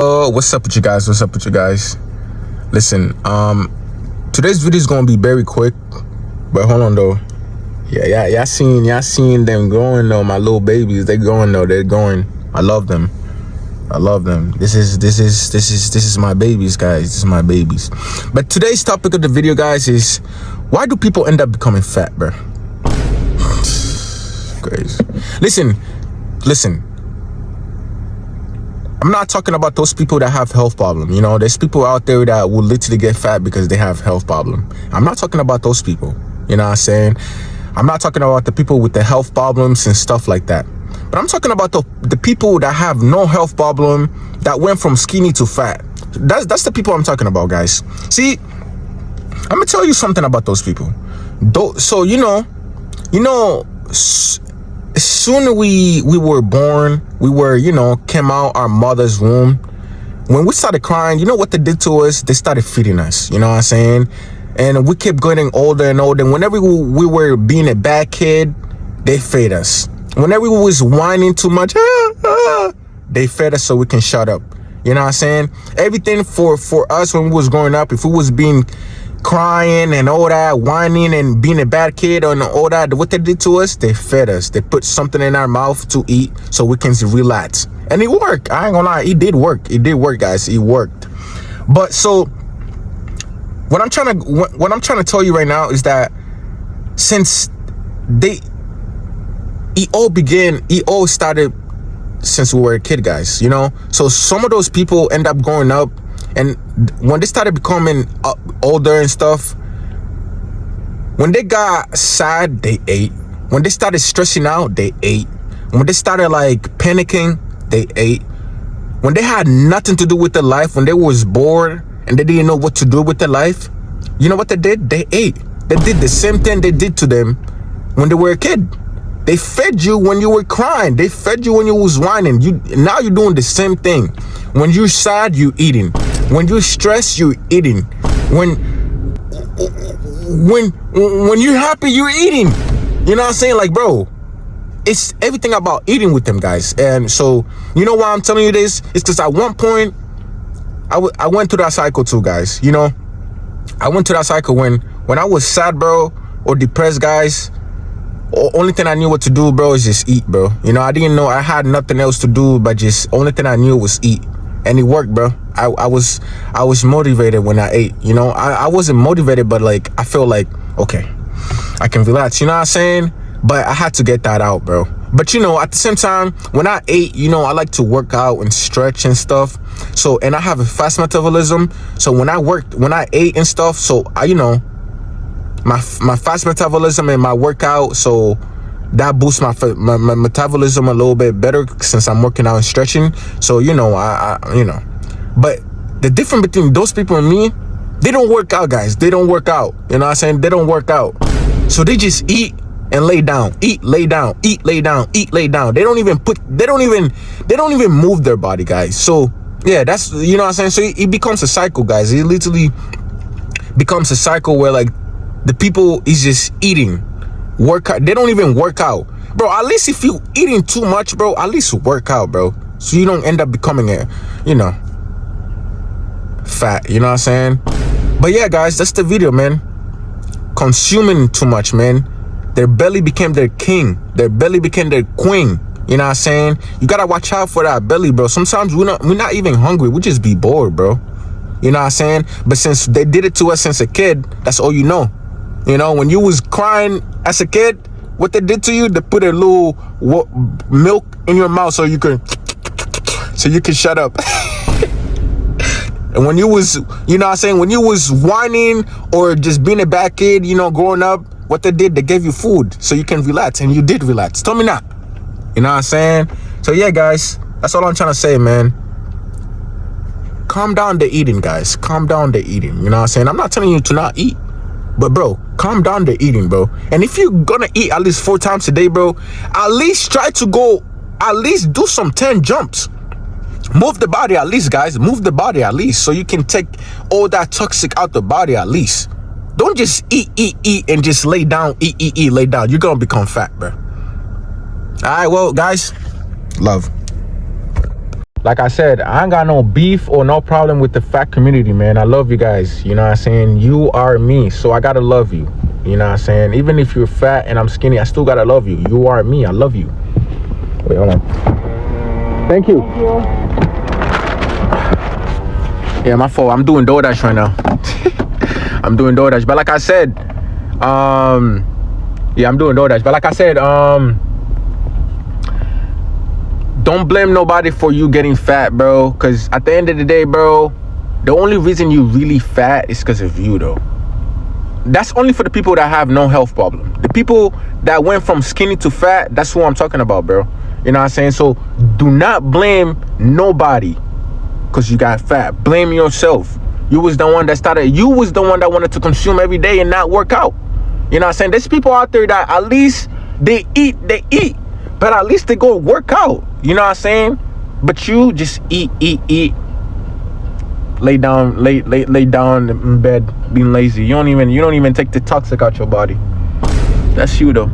What's up with you guys? Listen, today's video is gonna be very quick, but hold on though. Y'all seen them growing though. My little babies, they're growing. I love them. This is my babies, guys. This is my babies. But today's topic of the video, guys, is why do people end up becoming fat, bro? Crazy. Listen. I'm not talking about those people that have health problem. You know, there's people out there that will literally get fat because they have health problem. I'm not talking about those people. You know what I'm saying? I'm not talking about the people with the health problems and stuff like that. But I'm talking about the people that have no health problem that went from skinny to fat. That's the people I'm talking about, guys. See, I'm gonna tell you something about those people. So you know, as soon as we were born, came out our mother's womb. When we started crying, you know what they did to us? They started feeding us. You know what I'm saying? And we kept getting older and older. And whenever we were being a bad kid, they fed us. Whenever we was whining too much, they fed us so we can shut up. You know what I'm saying? Everything for us when we was growing up, if we was being crying and all that, whining and being a bad kid and all that, what they did to us, they fed us. They put something in our mouth to eat so we can relax. And it worked. I ain't gonna lie, it did work, guys. It worked. But so what I'm trying to tell you right now is that since it all started since we were a kid, guys, you know. So some of those people end up growing up, and when they started becoming older and stuff, when they got sad, they ate. When they started stressing out, they ate. When they started like panicking, they ate. When they had nothing to do with their life, when they was bored and they didn't know what to do with their life, you know what they did? They ate. They did the same thing they did to them when they were a kid. They fed you when you were crying. They fed you when you was whining. Now you're doing the same thing. When you're sad, you're eating. When you're stressed, you're eating. When you're happy, you're eating. You know what I'm saying? Like, bro, it's everything about eating with them, guys. And so, you know why I'm telling you this? It's because at one point, I went through that cycle too, guys. You know, I went through that cycle when I was sad, bro, or depressed, guys. Only thing I knew what to do, bro, is just eat, bro. You know, I didn't know, I had nothing else to do, but just only thing I knew was eat. And it worked, bro. I was motivated when I ate. You know, I wasn't motivated, but like I felt like, okay, I can relax. You know what I'm saying? But I had to get that out, bro. But you know, at the same time, when I ate, you know, I like to work out and stretch and stuff. So, and I have a fast metabolism. So when I ate and stuff, so you know, my fast metabolism and my workout, so that boosts my metabolism a little bit better since I'm working out and stretching. So you know, I you know, but the difference between those people and me, they don't work out, guys. They don't work out. You know what I'm saying? They don't work out. So they just eat and lay down, eat, lay down, eat, lay down, eat, lay down. They don't even move their body, guys. So yeah, that's, you know what I'm saying? So it becomes a cycle, guys. It literally becomes a cycle where like the people is just eating, work out. They don't even work out, bro. At least if you eating too much, bro, at least work out, bro, so you don't end up becoming fat. You know what I'm saying? But yeah, guys, that's the video, man. Consuming too much, man. Their belly became their king. Their belly became their queen. You know what I'm saying? You gotta watch out for that belly, bro. Sometimes we're not even hungry. We just be bored, bro. You know what I'm saying? But since they did it to us since a kid, that's all you know. You know, when you was crying as a kid, what they did to you, they put a little milk in your mouth so you can shut up. And when you was, you know what I'm saying, when you was whining or just being a bad kid, you know, growing up, what they did, they gave you food so you can relax, and you did relax. Tell me not. You know what I'm saying? So yeah, guys, that's all I'm trying to say, man. Calm down the eating, guys. Calm down the eating. You know what I'm saying? I'm not telling you to not eat. But bro, calm down the eating, bro. And if you're gonna eat at least 4 times a day, bro, at least try to go, at least do some 10 jumps. Move the body at least, guys. Move the body at least, so you can take all that toxic out the body at least. Don't just eat and just lay down, eat, lay down. You're gonna become fat, bro. All right, well, guys, love. like I said, I ain't got no beef or no problem with the fat community, man. I love you guys. You know what I'm saying? You are me, so I gotta love you. You know what I'm saying? Even if you're fat and I'm skinny, I still gotta love you. You are me. I love you. Wait, hold on. Thank you. Thank you. Yeah, my fault. I'm doing DoorDash right now. I'm doing DoorDash. But like I said, yeah, I'm doing DoorDash. But like I said, don't blame nobody for you getting fat, bro. Because at the end of the day, bro, the only reason you really fat is because of you, though. That's only for the people that have no health problem. The people that went from skinny to fat, that's who I'm talking about, bro. You know what I'm saying? So do not blame nobody because you got fat. Blame yourself. You was the one that started. You was the one that wanted to consume every day and not work out. You know what I'm saying? There's people out there that at least they eat, but at least they go work out. You know what I'm saying? But you just eat. Lay down in bed being lazy. You don't even take the toxic out your body. That's you though.